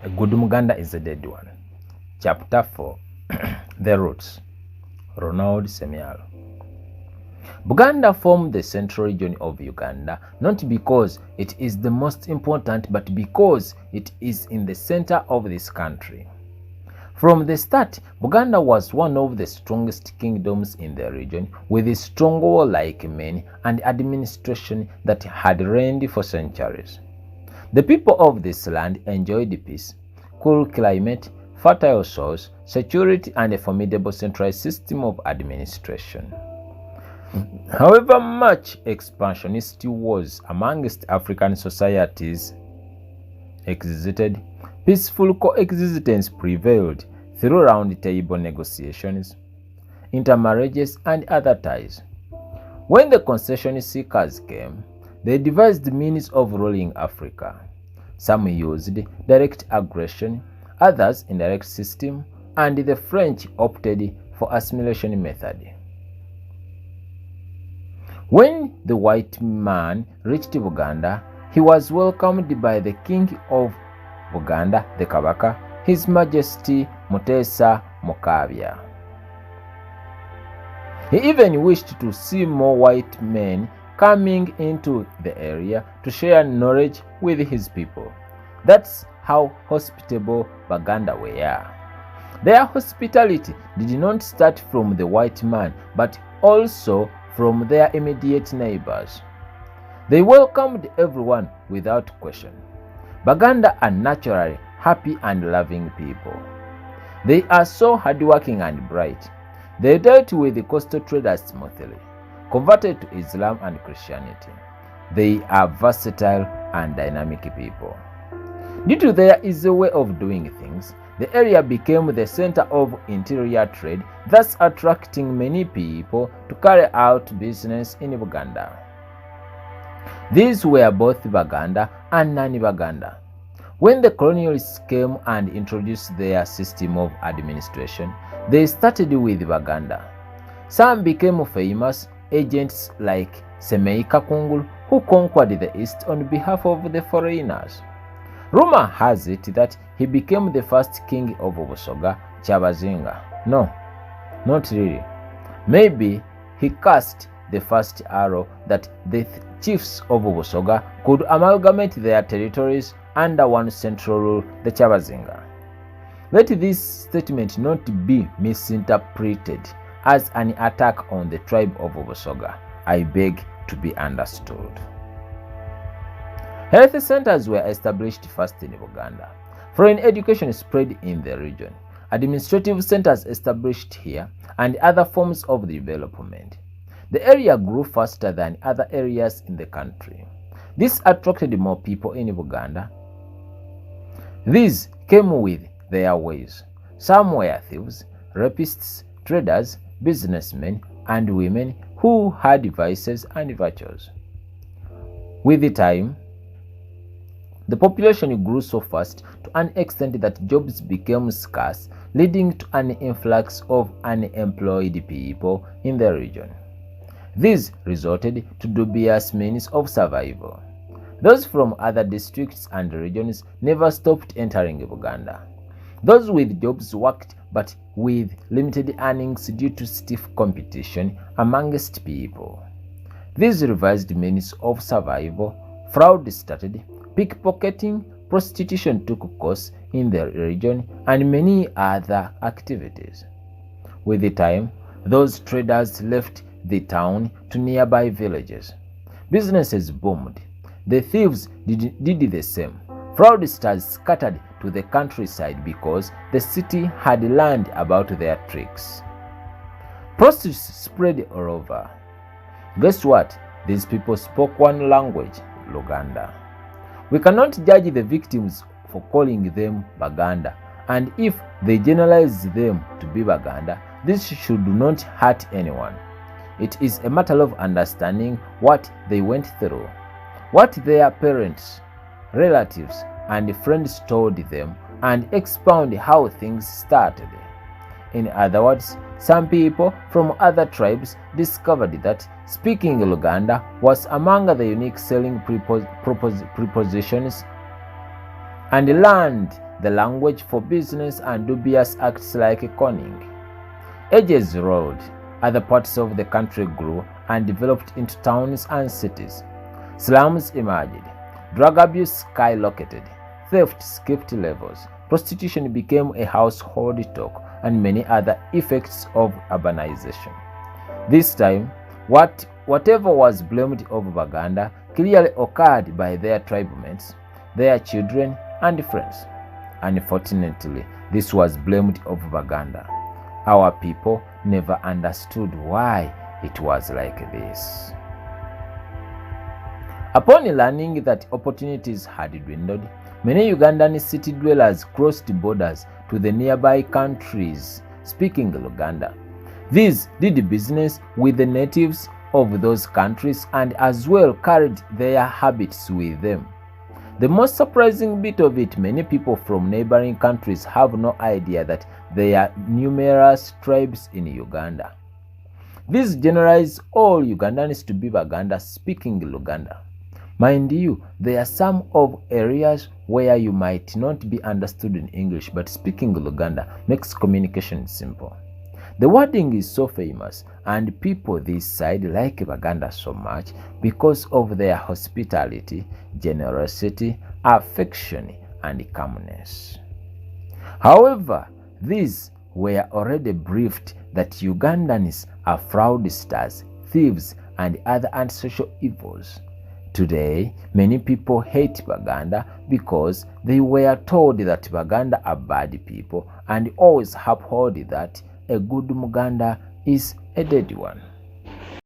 A good Muganda is a dead one. Chapter 4. The Roots. Ronald Ssemyalo. Buganda formed the central region of Uganda not because it is the most important but because it is in the center of this country. From the start, Buganda was one of the strongest kingdoms in the region with strong warlike men and administration that had reigned for centuries. The people of this land enjoyed peace, cool climate, fertile soils, security, and a formidable centralized system of administration. However much expansionist wars amongst African societies existed, peaceful coexistence prevailed through round-table negotiations, intermarriages, and other ties. When the concession seekers came, they devised means of ruling Africa. Some used direct aggression, others indirect system, and the French opted for assimilation method. When the white man reached Buganda, he was welcomed by the king of Buganda, the Kabaka, His Majesty Mutesa Mukabya. He even wished to see more white men coming into the area to share knowledge with his people. That's how hospitable Baganda were. Their hospitality did not start from the white man, but also from their immediate neighbors. They welcomed everyone without question. Baganda are naturally happy and loving people. They are so hardworking and bright. They dealt with the coastal traders smoothly, converted to Islam and Christianity. They are versatile and dynamic people. Due to their easy way of doing things, the area became the center of interior trade, thus attracting many people to carry out business in Buganda. These were both Baganda and non-Baganda. When the colonialists came and introduced their system of administration, they started with Baganda. Some became famous agents like Semei Kakungulu, who conquered the East on behalf of the foreigners. Rumor has it that he became the first king of Busoga, Kyabazinga. No, not really. Maybe he cast the first arrow that the chiefs of Busoga could amalgamate their territories under one central rule, the Kyabazinga. Let this statement not be misinterpreted as an attack on the tribe of Busoga. I beg to be understood. Health centers were established first in Uganda. Foreign education spread in the region. Administrative centers established here and other forms of development. The area grew faster than other areas in the country. This attracted more people in Uganda. These came with their ways. Some were thieves, rapists, traders, businessmen, and women who had vices and virtues. With the time, the population grew so fast to an extent that jobs became scarce, leading to an influx of unemployed people in the region. This resulted to dubious means of survival. Those from other districts and regions never stopped entering Uganda. Those with jobs worked but with limited earnings due to stiff competition amongst people. These revised means of survival, fraud started, pickpocketing, prostitution took course in the region, and many other activities. With the time, those traders left the town to nearby villages. Businesses boomed. The thieves did the same. Fraudsters scattered to the countryside because the city had learned about their tricks. Prostitutes spread all over. Guess what? These people spoke one language, Luganda. We cannot judge the victims for calling them Baganda, and if they generalize them to be Baganda, this should not hurt anyone. It is a matter of understanding what they went through, what their parents, relatives, and friends told them, and expound how things started. In other words, some people from other tribes discovered that speaking Luganda was among the unique selling prepositions and learned the language for business and dubious acts like conning. Ages rolled, other parts of the country grew and developed into towns and cities. Slums emerged, drug abuse skyrocketed, theft skipped levels, prostitution became a household talk, and many other effects of urbanization. This time, whatever was blamed over Baganda clearly occurred by their tribemates, their children, and friends. Unfortunately, this was blamed over Baganda. Our people never understood why it was like this. Upon learning that opportunities had dwindled, many Ugandan city dwellers crossed borders to the nearby countries speaking Luganda. These did business with the natives of those countries and as well carried their habits with them. The most surprising bit of it, many people from neighboring countries have no idea that there are numerous tribes in Uganda. This generalizes all Ugandans to be Baganda speaking Luganda. Mind you, there are some of areas where you might not be understood in English, but speaking Luganda makes communication simple. The wording is so famous, and people this side like Baganda so much because of their hospitality, generosity, affection, and calmness. However, these were already briefed that Ugandans are fraudsters, thieves, and other antisocial evils. Today, many people hate Baganda because they were told that Baganda are bad people and always uphold that a good Muganda is a dead one.